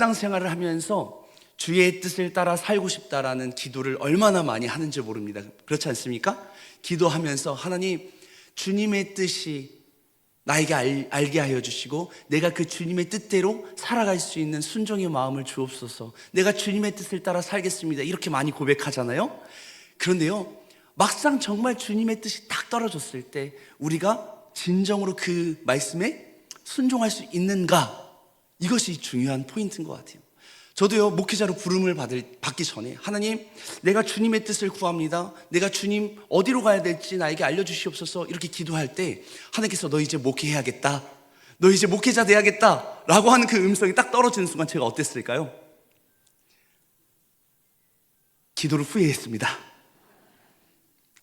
신앙생활을 하면서 주의 뜻을 따라 살고 싶다라는 기도를 얼마나 많이 하는지 모릅니다. 그렇지 않습니까? 기도하면서 하나님, 주님의 뜻이 나에게 알게 하여 주시고 내가 그 주님의 뜻대로 살아갈 수 있는 순종의 마음을 주옵소서. 내가 주님의 뜻을 따라 살겠습니다. 이렇게 많이 고백하잖아요. 그런데요, 막상 정말 주님의 뜻이 딱 떨어졌을 때 우리가 진정으로 그 말씀에 순종할 수 있는가? 이것이 중요한 포인트인 것 같아요. 저도요, 목회자로 부름을 받기 전에 하나님, 내가 주님의 뜻을 구합니다. 내가 주님 어디로 가야 될지 나에게 알려주시옵소서 이렇게 기도할 때 하나님께서 너 이제 목회해야겠다, 너 이제 목회자 돼야겠다 라고 하는 그 음성이 딱 떨어지는 순간 제가 어땠을까요? 기도를 후회했습니다.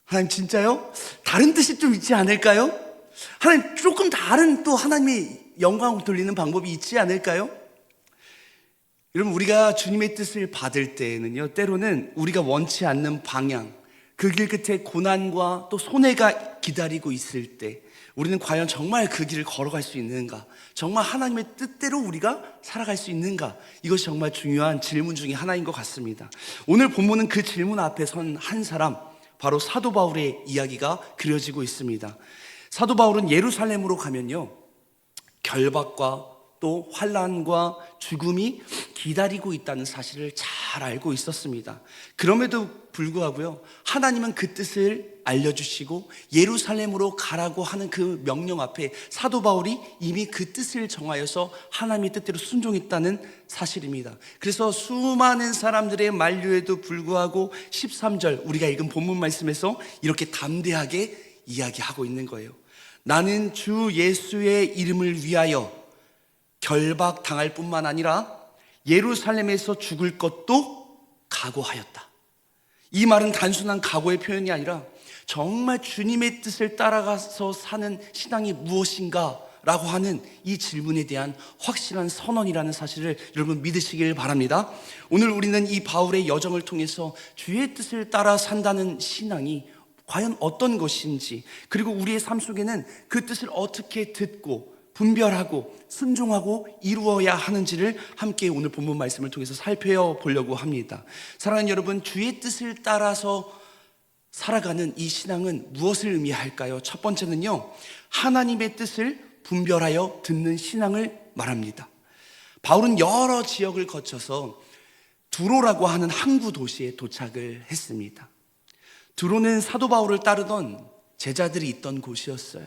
하나님, 진짜요? 다른 뜻이 좀 있지 않을까요? 하나님, 조금 다른 또 하나님의 영광 돌리는 방법이 있지 않을까요? 여러분, 우리가 주님의 뜻을 받을 때에는요, 때로는 우리가 원치 않는 방향, 그 길 끝에 고난과 또 손해가 기다리고 있을 때 우리는 과연 정말 그 길을 걸어갈 수 있는가? 정말 하나님의 뜻대로 우리가 살아갈 수 있는가? 이것이 정말 중요한 질문 중에 하나인 것 같습니다. 오늘 본문은 그 질문 앞에 선 한 사람, 바로 사도 바울의 이야기가 그려지고 있습니다. 사도 바울은 예루살렘으로 가면요, 결박과 또 환난과 죽음이 기다리고 있다는 사실을 잘 알고 있었습니다. 그럼에도 불구하고요, 하나님은 그 뜻을 알려주시고 예루살렘으로 가라고 하는 그 명령 앞에 사도 바울이 이미 그 뜻을 정하여서 하나님의 뜻대로 순종했다는 사실입니다. 그래서 수많은 사람들의 만류에도 불구하고 13절 우리가 읽은 본문 말씀에서 이렇게 담대하게 이야기하고 있는 거예요. 나는 주 예수의 이름을 위하여 결박 당할 뿐만 아니라 예루살렘에서 죽을 것도 각오하였다. 이 말은 단순한 각오의 표현이 아니라 정말 주님의 뜻을 따라가서 사는 신앙이 무엇인가 라고 하는 이 질문에 대한 확실한 선언이라는 사실을 여러분 믿으시길 바랍니다. 오늘 우리는 이 바울의 여정을 통해서 주의 뜻을 따라 산다는 신앙이 과연 어떤 것인지, 그리고 우리의 삶 속에는 그 뜻을 어떻게 듣고 분별하고 순종하고 이루어야 하는지를 함께 오늘 본문 말씀을 통해서 살펴보려고 합니다. 사랑하는 여러분, 주의 뜻을 따라서 살아가는 이 신앙은 무엇을 의미할까요? 첫 번째는요, 하나님의 뜻을 분별하여 듣는 신앙을 말합니다. 바울은 여러 지역을 거쳐서 두로라고 하는 항구 도시에 도착을 했습니다. 두로는 사도 바울을 따르던 제자들이 있던 곳이었어요.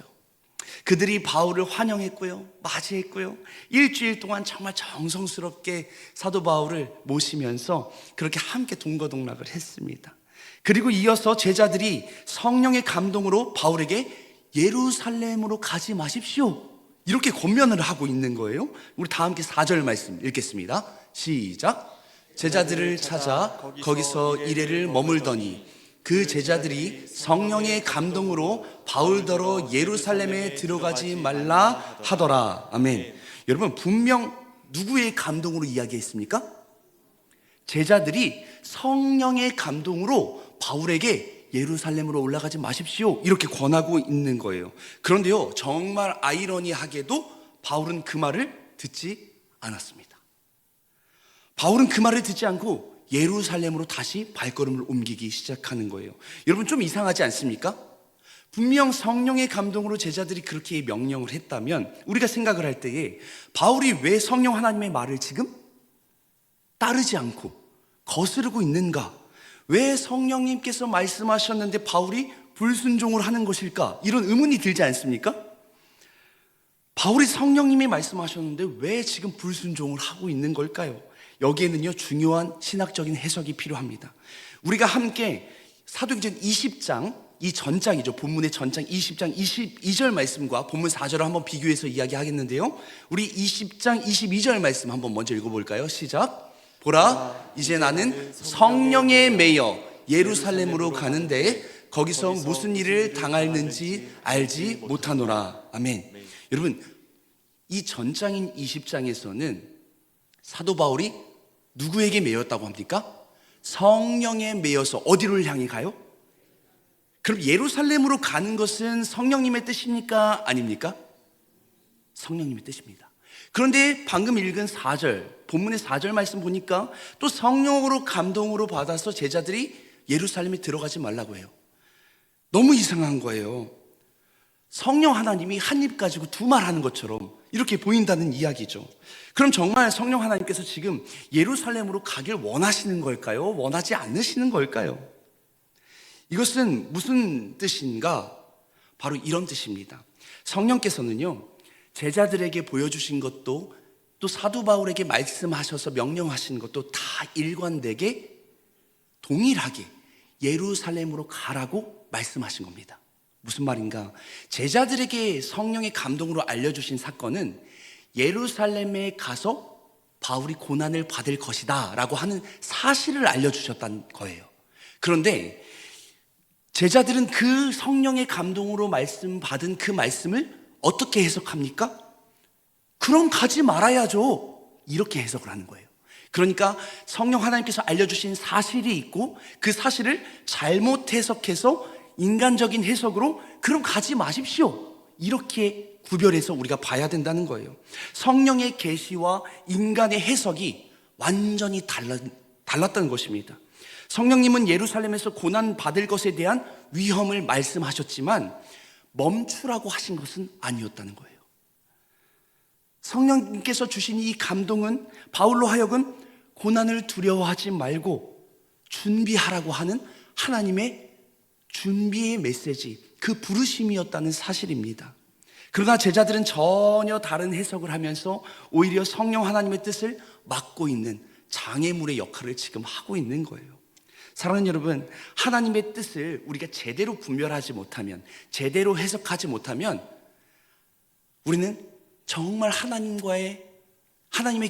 그들이 바울을 환영했고요, 맞이했고요, 일주일 동안 정말 정성스럽게 사도 바울을 모시면서 그렇게 함께 동거동락을 했습니다. 그리고 이어서 제자들이 성령의 감동으로 바울에게 예루살렘으로 가지 마십시오 이렇게 권면을 하고 있는 거예요. 우리 다 함께 4절 말씀 읽겠습니다. 시작. 제자들을 찾아 거기서 이레를 머물더니 그 제자들이 성령의 감동으로 바울더러 예루살렘에 들어가지 말라 하더라. 아멘. 여러분, 분명 누구의 감동으로 이야기했습니까? 제자들이 성령의 감동으로 바울에게 예루살렘으로 올라가지 마십시오 이렇게 권하고 있는 거예요. 그런데요, 정말 아이러니하게도 바울은 그 말을 듣지 않았습니다. 바울은 그 말을 듣지 않고 예루살렘으로 다시 발걸음을 옮기기 시작하는 거예요. 여러분, 좀 이상하지 않습니까? 분명 성령의 감동으로 제자들이 그렇게 명령을 했다면 우리가 생각을 할 때에 바울이 왜 성령 하나님의 말을 지금 따르지 않고 거스르고 있는가? 왜 성령님께서 말씀하셨는데 바울이 불순종을 하는 것일까? 이런 의문이 들지 않습니까? 바울이 성령님이 말씀하셨는데 왜 지금 불순종을 하고 있는 걸까요? 여기에는요, 중요한 신학적인 해석이 필요합니다. 우리가 함께 사도행전 20장, 이 전장이죠, 본문의 전장 20장 22절 말씀과 본문 4절을 한번 비교해서 이야기하겠는데요, 우리 20장 22절 말씀 한번 먼저 읽어볼까요? 시작. 보라, 이제 나는 성령에 매여 예루살렘으로 가는데 거기서 무슨 일을 당할는지 알지 못하노라. 아멘. 여러분, 이 전장인 20장에서는 사도 바울이 누구에게 매였다고 합니까? 성령에 매여서 어디로 향해 가요? 그럼 예루살렘으로 가는 것은 성령님의 뜻입니까? 아닙니까? 성령님의 뜻입니다. 그런데 방금 읽은 4절, 본문의 4절 말씀 보니까 또 성령으로 감동으로 받아서 제자들이 예루살렘에 들어가지 말라고 해요. 너무 이상한 거예요. 성령 하나님이 한 입 가지고 두 말 하는 것처럼 이렇게 보인다는 이야기죠. 그럼 정말 성령 하나님께서 지금 예루살렘으로 가길 원하시는 걸까요? 원하지 않으시는 걸까요? 이것은 무슨 뜻인가? 바로 이런 뜻입니다. 성령께서는요, 제자들에게 보여주신 것도 또 사도 바울에게 말씀하셔서 명령하신 것도 다 일관되게 동일하게 예루살렘으로 가라고 말씀하신 겁니다. 무슨 말인가? 제자들에게 성령의 감동으로 알려주신 사건은 예루살렘에 가서 바울이 고난을 받을 것이다 라고 하는 사실을 알려주셨다는 거예요. 그런데 제자들은 그 성령의 감동으로 말씀받은 그 말씀을 어떻게 해석합니까? 그럼 가지 말아야죠, 이렇게 해석을 하는 거예요. 그러니까 성령 하나님께서 알려주신 사실이 있고 그 사실을 잘못 해석해서 인간적인 해석으로 그럼 가지 마십시오, 이렇게 구별해서 우리가 봐야 된다는 거예요. 성령의 계시와 인간의 해석이 완전히 달랐다는 것입니다. 성령님은 예루살렘에서 고난 받을 것에 대한 위험을 말씀하셨지만 멈추라고 하신 것은 아니었다는 거예요. 성령님께서 주신 이 감동은 바울로 하여금 고난을 두려워하지 말고 준비하라고 하는 하나님의 준비의 메시지, 그 부르심이었다는 사실입니다. 그러나 제자들은 전혀 다른 해석을 하면서 오히려 성령 하나님의 뜻을 막고 있는 장애물의 역할을 지금 하고 있는 거예요. 사랑하는 여러분, 하나님의 뜻을 우리가 제대로 분별하지 못하면, 제대로 해석하지 못하면 우리는 정말 하나님의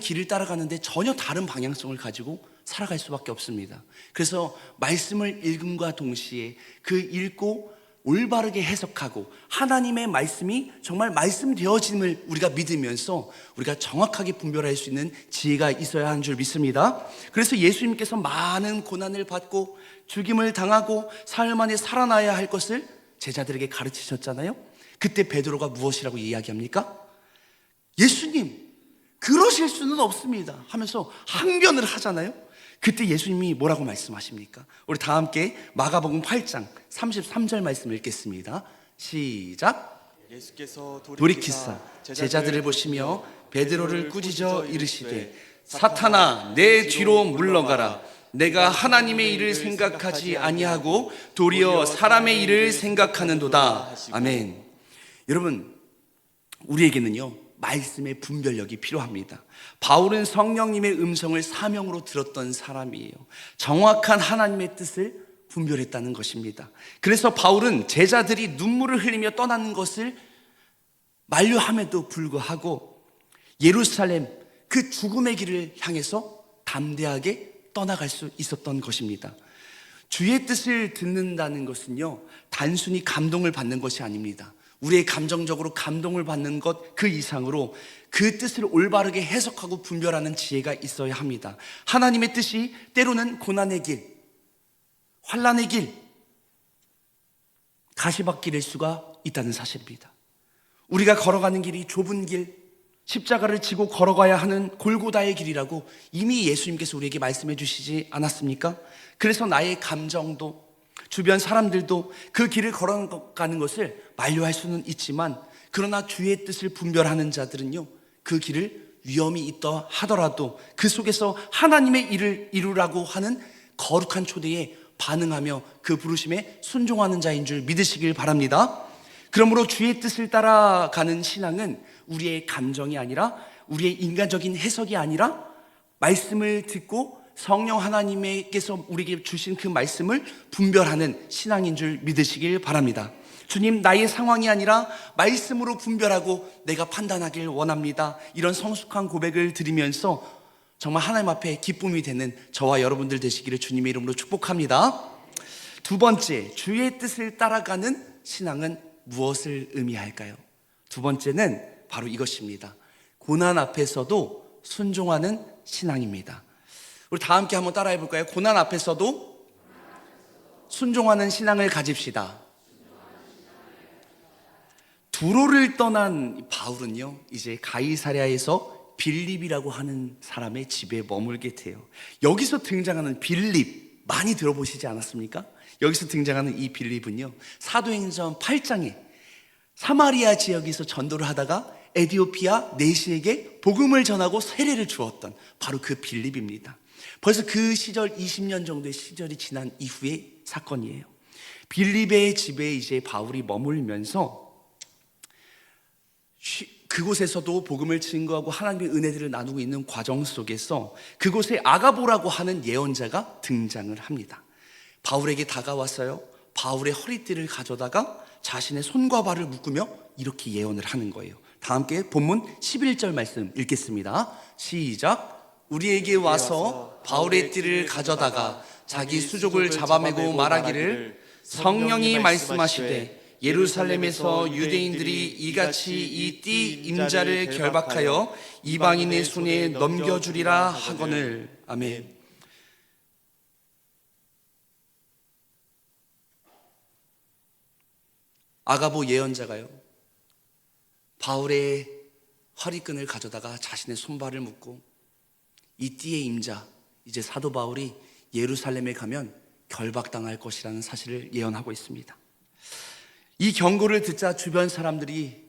길을 따라가는데 전혀 다른 방향성을 가지고 살아갈 수밖에 없습니다. 그래서 말씀을 읽음과 동시에 그 읽고 올바르게 해석하고 하나님의 말씀이 정말 말씀되어짐을 우리가 믿으면서 우리가 정확하게 분별할 수 있는 지혜가 있어야 하는 줄 믿습니다. 그래서 예수님께서 많은 고난을 받고 죽임을 당하고 사흘 만에 살아나야 할 것을 제자들에게 가르치셨잖아요. 그때 베드로가 무엇이라고 이야기합니까? 예수님, 그러실 수는 없습니다 하면서 항변을 하잖아요. 그때 예수님이 뭐라고 말씀하십니까? 우리 다 함께 마가복음 8장 33절 말씀 읽겠습니다. 시작. 예수께서 돌이키사 제자들을 보시며 베드로를 꾸짖어 이르시되 사탄아, 내 뒤로 물러가라. 내가 하나님의 일을 생각하지 아니하고 도리어 사람의 일을 생각하는도다. 아멘. 여러분, 우리에게는요 말씀의 분별력이 필요합니다. 바울은 성령님의 음성을 사명으로 들었던 사람이에요. 정확한 하나님의 뜻을 분별했다는 것입니다. 그래서 바울은 제자들이 눈물을 흘리며 떠나는 것을 만류함에도 불구하고 예루살렘 그 죽음의 길을 향해서 담대하게 떠나갈 수 있었던 것입니다. 주의 뜻을 듣는다는 것은요 단순히 감동을 받는 것이 아닙니다. 우리의 감정적으로 감동을 받는 것 그 이상으로 그 뜻을 올바르게 해석하고 분별하는 지혜가 있어야 합니다. 하나님의 뜻이 때로는 고난의 길, 환난의 길, 가시밭길일 수가 있다는 사실입니다. 우리가 걸어가는 길이 좁은 길, 십자가를 지고 걸어가야 하는 골고다의 길이라고 이미 예수님께서 우리에게 말씀해 주시지 않았습니까? 그래서 나의 감정도 주변 사람들도 그 길을 걸어가는 것을 만류할 수는 있지만, 그러나 주의 뜻을 분별하는 자들은요 그 길을 위험이 있다 하더라도 그 속에서 하나님의 일을 이루라고 하는 거룩한 초대에 반응하며 그 부르심에 순종하는 자인 줄 믿으시길 바랍니다. 그러므로 주의 뜻을 따라가는 신앙은 우리의 감정이 아니라, 우리의 인간적인 해석이 아니라 말씀을 듣고 성령 하나님께서 우리에게 주신 그 말씀을 분별하는 신앙인 줄 믿으시길 바랍니다. 주님, 나의 상황이 아니라 말씀으로 분별하고 내가 판단하길 원합니다. 이런 성숙한 고백을 드리면서 정말 하나님 앞에 기쁨이 되는 저와 여러분들 되시기를 주님의 이름으로 축복합니다. 두 번째, 주의 뜻을 따라가는 신앙은 무엇을 의미할까요? 두 번째는 바로 이것입니다. 고난 앞에서도 순종하는 신앙입니다. 우리 다 함께 한번 따라해 볼까요? 고난 앞에서도 순종하는 신앙을 가집시다. 두로를 떠난 바울은요, 이제 가이사랴에서 빌립이라고 하는 사람의 집에 머물게 돼요. 여기서 등장하는 빌립, 많이 들어보시지 않았습니까? 여기서 등장하는 이 빌립은요, 사도행전 8장에 사마리아 지역에서 전도를 하다가 에디오피아 내시에게 복음을 전하고 세례를 주었던 바로 그 빌립입니다. 벌써 그 시절 20년 정도의 시절이 지난 이후의 사건이에요. 빌립의 집에 이제 바울이 머물면서 그곳에서도 복음을 증거하고 하나님의 은혜들을 나누고 있는 과정 속에서 그곳에 아가보라고 하는 예언자가 등장을 합니다. 바울에게 다가왔어요. 바울의 허리띠를 가져다가 자신의 손과 발을 묶으며 이렇게 예언을 하는 거예요. 다 함께 본문 11절 말씀 읽겠습니다. 시작. 우리에게 와서 바울의 띠를 가져다가 자기 수족을 잡아매고 말하기를 성령이 말씀하시되 예루살렘에서 유대인들이 이같이 이 띠 임자를 결박하여 이방인의 손에 넘겨주리라 하거늘. 아멘. 아가보 예언자가요, 바울의 허리끈을 가져다가 자신의 손발을 묶고 이 띠의 임자, 이제 사도 바울이 예루살렘에 가면 결박당할 것이라는 사실을 예언하고 있습니다. 이 경고를 듣자 주변 사람들이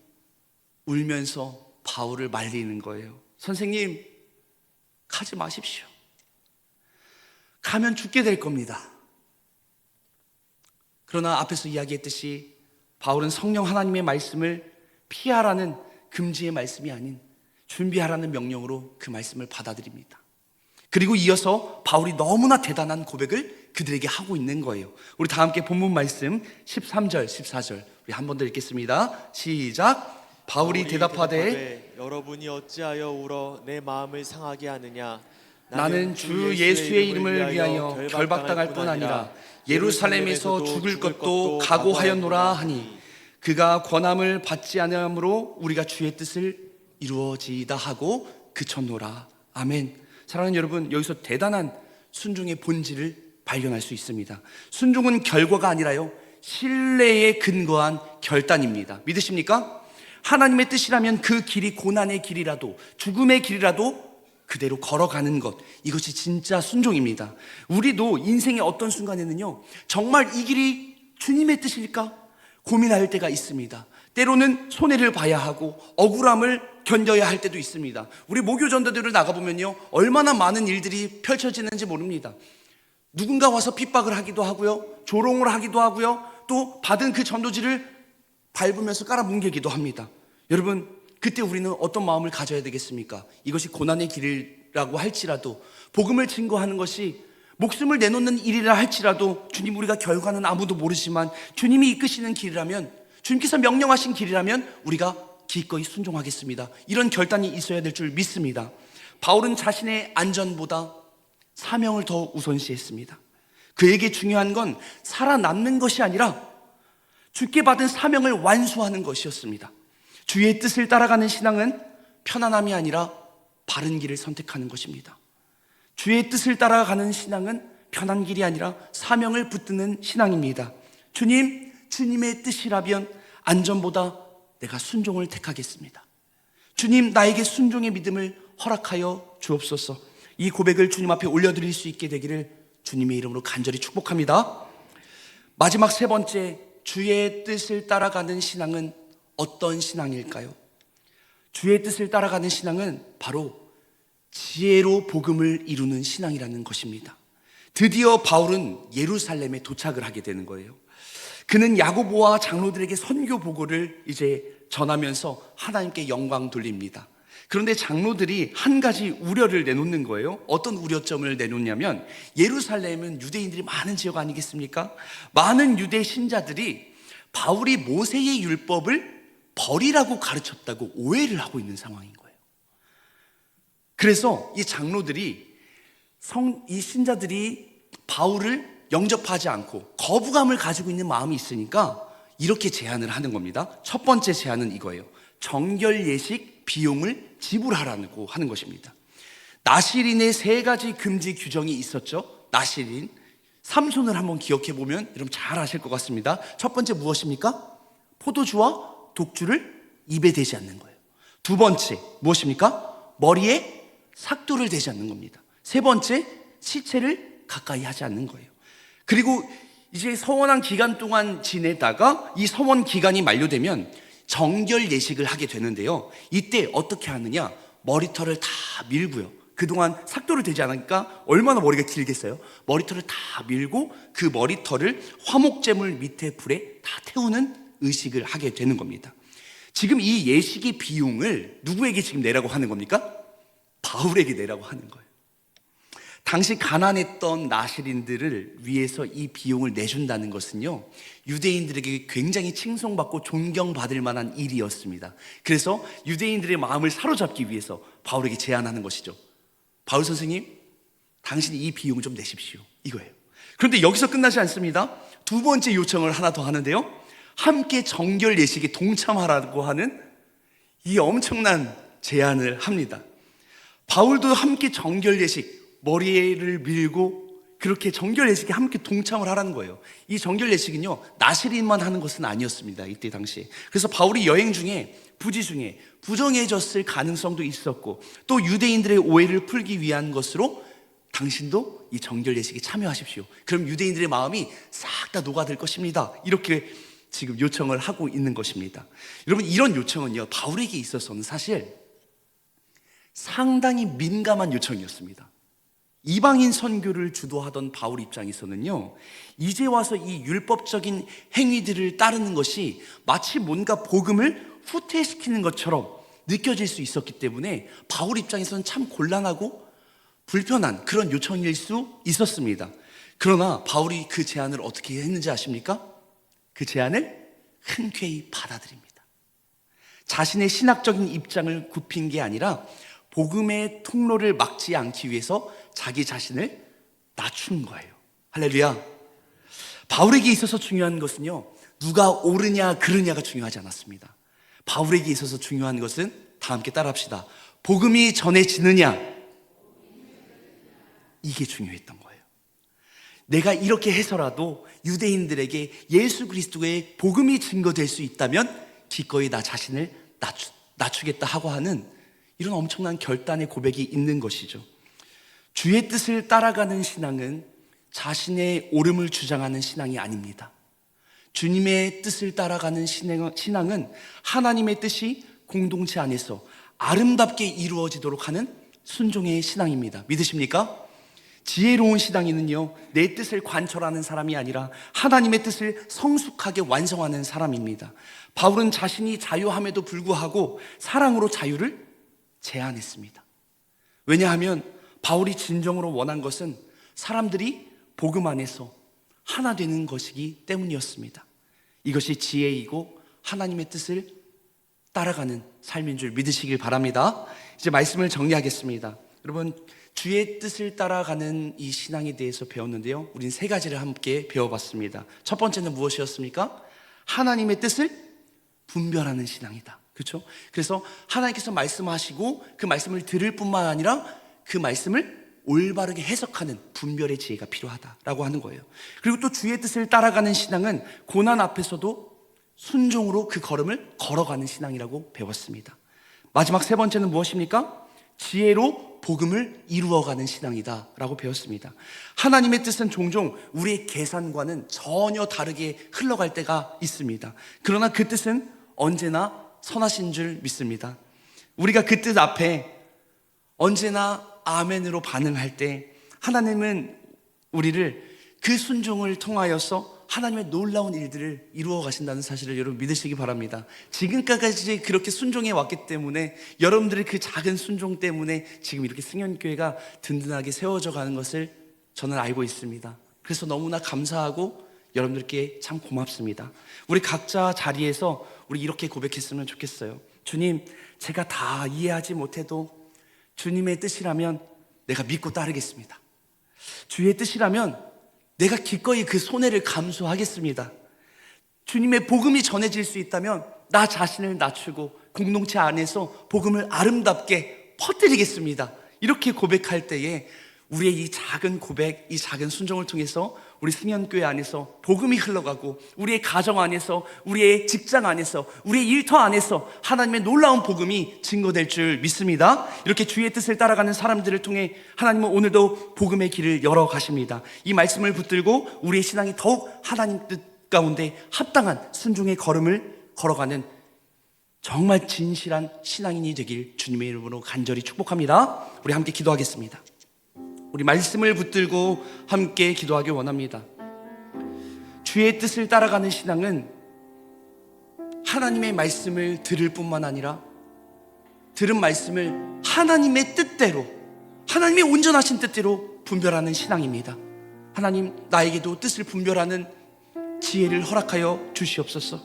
울면서 바울을 말리는 거예요. 선생님, 가지 마십시오. 가면 죽게 될 겁니다. 그러나 앞에서 이야기했듯이 바울은 성령 하나님의 말씀을 피하라는 금지의 말씀이 아닌 준비하라는 명령으로 그 말씀을 받아들입니다. 그리고 이어서 바울이 너무나 대단한 고백을 그들에게 하고 있는 거예요. 우리 다 함께 본문 말씀 13절, 14절 우리 한 번 더 읽겠습니다. 시작. 바울이 대답하되 여러분이 어찌하여 울어 내 마음을 상하게 하느냐. 나는 주 예수의 이름을 위하여 결박당할 뿐 아니라 예루살렘에서 죽을 것도 각오하였노라 하니 그가 권함을 받지 않으므로 우리가 주의 뜻을 이루어지이다 하고 그쳤노라. 아멘. 사랑하는 여러분, 여기서 대단한 순종의 본질을 발견할 수 있습니다. 순종은 결과가 아니라요, 신뢰에 근거한 결단입니다. 믿으십니까? 하나님의 뜻이라면 그 길이 고난의 길이라도 죽음의 길이라도 그대로 걸어가는 것, 이것이 진짜 순종입니다. 우리도 인생의 어떤 순간에는요, 정말 이 길이 주님의 뜻일까 고민할 때가 있습니다. 때로는 손해를 봐야 하고 억울함을 견뎌야 할 때도 있습니다. 우리 모교 전도들을 나가보면요, 얼마나 많은 일들이 펼쳐지는지 모릅니다. 누군가 와서 핍박을 하기도 하고요, 조롱을 하기도 하고요, 또 받은 그 전도지를 밟으면서 깔아뭉개기도 합니다. 여러분, 그때 우리는 어떤 마음을 가져야 되겠습니까? 이것이 고난의 길이라고 할지라도, 복음을 증거하는 것이 목숨을 내놓는 일이라 할지라도, 주님, 우리가 결과는 아무도 모르지만 주님이 이끄시는 길이라면, 주님께서 명령하신 길이라면 우리가 기꺼이 순종하겠습니다. 이런 결단이 있어야 될 줄 믿습니다. 바울은 자신의 안전보다 사명을 더 우선시했습니다. 그에게 중요한 건 살아남는 것이 아니라 주께 받은 사명을 완수하는 것이었습니다. 주의 뜻을 따라가는 신앙은 편안함이 아니라 바른 길을 선택하는 것입니다. 주의 뜻을 따라가는 신앙은 편한 길이 아니라 사명을 붙드는 신앙입니다. 주님, 주님의 뜻이라면 안전보다 내가 순종을 택하겠습니다. 주님, 나에게 순종의 믿음을 허락하여 주옵소서. 이 고백을 주님 앞에 올려드릴 수 있게 되기를 주님의 이름으로 간절히 축복합니다. 마지막 세 번째, 주의 뜻을 따라가는 신앙은 어떤 신앙일까요? 주의 뜻을 따라가는 신앙은 바로 지혜로 복음을 이루는 신앙이라는 것입니다. 드디어 바울은 예루살렘에 도착을 하게 되는 거예요. 그는 야고보와 장로들에게 선교 보고를 이제 전하면서 하나님께 영광 돌립니다. 그런데 장로들이 한 가지 우려를 내놓는 거예요. 어떤 우려점을 내놓냐면, 예루살렘은 유대인들이 많은 지역 아니겠습니까? 많은 유대 신자들이 바울이 모세의 율법을 버리라고 가르쳤다고 오해를 하고 있는 상황인 거예요. 그래서 이 장로들이 이 신자들이 바울을 영접하지 않고 거부감을 가지고 있는 마음이 있으니까 이렇게 제안을 하는 겁니다. 첫 번째 제안은 이거예요. 정결 예식 비용을 지불하라고 하는 것입니다. 나실인의 세 가지 금지 규정이 있었죠. 나실인, 삼손을 한번 기억해 보면 여러분 잘 아실 것 같습니다. 첫 번째 무엇입니까? 포도주와 독주를 입에 대지 않는 거예요. 두 번째, 무엇입니까? 머리에 삭도를 대지 않는 겁니다. 세 번째, 시체를 가까이 하지 않는 거예요. 그리고 이제 서원한 기간 동안 지내다가 이 서원 기간이 만료되면 정결 예식을 하게 되는데요. 이때 어떻게 하느냐? 머리털을 다 밀고요. 그동안 삭도를 대지 않으니까 얼마나 머리가 길겠어요? 머리털을 다 밀고 그 머리털을 화목제물 밑에 불에 다 태우는 의식을 하게 되는 겁니다. 지금 이 예식의 비용을 누구에게 지금 내라고 하는 겁니까? 바울에게 내라고 하는 거예요. 당시 가난했던 나시린들을 위해서 이 비용을 내준다는 것은요, 유대인들에게 굉장히 칭송받고 존경받을 만한 일이었습니다. 그래서 유대인들의 마음을 사로잡기 위해서 바울에게 제안하는 것이죠. 바울 선생님, 당신이 이 비용을 좀 내십시오, 이거예요. 그런데 여기서 끝나지 않습니다. 두 번째 요청을 하나 더 하는데요, 함께 정결 예식에 동참하라고 하는 이 엄청난 제안을 합니다. 바울도 함께 정결 예식, 머리를 밀고 그렇게 정결 예식에 함께 동참을 하라는 거예요. 이 정결 예식은요, 나시린만 하는 것은 아니었습니다, 이때 당시에. 그래서 바울이 여행 중에 부지 중에 부정해졌을 가능성도 있었고, 또 유대인들의 오해를 풀기 위한 것으로 당신도 이 정결 예식에 참여하십시오. 그럼 유대인들의 마음이 싹 다 녹아들 것입니다. 이렇게 지금 요청을 하고 있는 것입니다. 여러분, 이런 요청은요, 바울에게 있어서는 사실 상당히 민감한 요청이었습니다. 이방인 선교를 주도하던 바울 입장에서는요, 이제 와서 이 율법적인 행위들을 따르는 것이 마치 뭔가 복음을 후퇴시키는 것처럼 느껴질 수 있었기 때문에 바울 입장에서는 참 곤란하고 불편한 그런 요청일 수 있었습니다. 그러나 바울이 그 제안을 어떻게 했는지 아십니까? 그 제안을 흔쾌히 받아들입니다. 자신의 신학적인 입장을 굽힌 게 아니라 복음의 통로를 막지 않기 위해서 자기 자신을 낮춘 거예요. 할렐루야. 바울에게 있어서 중요한 것은요, 누가 옳으냐 그르냐가 중요하지 않았습니다. 바울에게 있어서 중요한 것은, 다 함께 따라합시다, 복음이 전해지느냐, 이게 중요했던 거예요. 내가 이렇게 해서라도 유대인들에게 예수 그리스도의 복음이 증거될 수 있다면 기꺼이 나 자신을 낮추겠다 하고 하는 이런 엄청난 결단의 고백이 있는 것이죠. 주의 뜻을 따라가는 신앙은 자신의 옳음을 주장하는 신앙이 아닙니다. 주님의 뜻을 따라가는 신앙은 하나님의 뜻이 공동체 안에서 아름답게 이루어지도록 하는 순종의 신앙입니다. 믿으십니까? 지혜로운 신앙인은요, 내 뜻을 관철하는 사람이 아니라 하나님의 뜻을 성숙하게 완성하는 사람입니다. 바울은 자신이 자유함에도 불구하고 사랑으로 자유를 제안했습니다. 왜냐하면 바울이 진정으로 원한 것은 사람들이 복음 안에서 하나 되는 것이기 때문이었습니다. 이것이 지혜이고 하나님의 뜻을 따라가는 삶인 줄 믿으시길 바랍니다. 이제 말씀을 정리하겠습니다. 여러분, 주의 뜻을 따라가는 이 신앙에 대해서 배웠는데요, 우린 세 가지를 함께 배워봤습니다. 첫 번째는 무엇이었습니까? 하나님의 뜻을 분별하는 신앙이다. 그렇죠? 그래서 하나님께서 말씀하시고 그 말씀을 들을 뿐만 아니라 그 말씀을 올바르게 해석하는 분별의 지혜가 필요하다라고 하는 거예요. 그리고 또 주의 뜻을 따라가는 신앙은 고난 앞에서도 순종으로 그 걸음을 걸어가는 신앙이라고 배웠습니다. 마지막 세 번째는 무엇입니까? 지혜로 복음을 이루어가는 신앙이다 라고 배웠습니다. 하나님의 뜻은 종종 우리의 계산과는 전혀 다르게 흘러갈 때가 있습니다. 그러나 그 뜻은 언제나 선하신 줄 믿습니다. 우리가 그 뜻 앞에 언제나 아멘으로 반응할 때 하나님은 우리를 그 순종을 통하여서 하나님의 놀라운 일들을 이루어 가신다는 사실을 여러분 믿으시기 바랍니다. 지금까지 그렇게 순종해 왔기 때문에, 여러분들의 그 작은 순종 때문에 지금 이렇게 승연교회가 든든하게 세워져 가는 것을 저는 알고 있습니다. 그래서 너무나 감사하고 여러분들께 참 고맙습니다. 우리 각자 자리에서 우리 이렇게 고백했으면 좋겠어요. 주님, 제가 다 이해하지 못해도 주님의 뜻이라면 내가 믿고 따르겠습니다. 주의 뜻이라면 내가 기꺼이 그 손해를 감수하겠습니다. 주님의 복음이 전해질 수 있다면 나 자신을 낮추고 공동체 안에서 복음을 아름답게 퍼뜨리겠습니다. 이렇게 고백할 때에 우리의 이 작은 고백, 이 작은 순종을 통해서 우리 승현교회 안에서 복음이 흘러가고 우리의 가정 안에서, 우리의 직장 안에서, 우리의 일터 안에서 하나님의 놀라운 복음이 증거될 줄 믿습니다. 이렇게 주의 뜻을 따라가는 사람들을 통해 하나님은 오늘도 복음의 길을 열어 가십니다. 이 말씀을 붙들고 우리의 신앙이 더욱 하나님 뜻 가운데 합당한 순종의 걸음을 걸어가는 정말 진실한 신앙인이 되길 주님의 이름으로 간절히 축복합니다. 우리 함께 기도하겠습니다. 우리 말씀을 붙들고 함께 기도하길 원합니다. 주의 뜻을 따라가는 신앙은 하나님의 말씀을 들을 뿐만 아니라 들은 말씀을 하나님의 뜻대로, 하나님의 온전하신 뜻대로 분별하는 신앙입니다. 하나님, 나에게도 뜻을 분별하는 지혜를 허락하여 주시옵소서.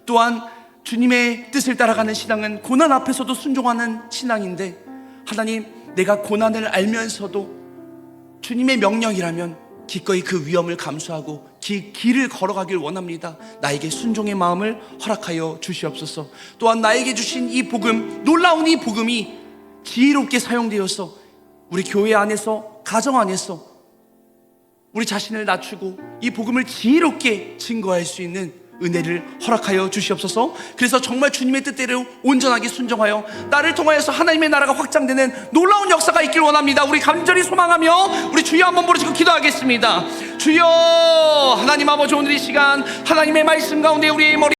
또한 주님의 뜻을 따라가는 신앙은 고난 앞에서도 순종하는 신앙인데, 하나님, 내가 고난을 알면서도 주님의 명령이라면 기꺼이 그 위험을 감수하고 길을 걸어가길 원합니다. 나에게 순종의 마음을 허락하여 주시옵소서. 또한 나에게 주신 이 복음, 놀라운 이 복음이 지혜롭게 사용되어서 우리 교회 안에서, 가정 안에서 우리 자신을 낮추고 이 복음을 지혜롭게 증거할 수 있는 은혜를 허락하여 주시옵소서. 그래서 정말 주님의 뜻대로 온전하게 순종하여 나를 통하여서 하나님의 나라가 확장되는 놀라운 역사가 있길 원합니다. 우리 간절히 소망하며 우리 주여 한번 부르시고 기도하겠습니다. 주여, 하나님 아버지, 오늘 이 시간 하나님의 말씀 가운데 우리의 머리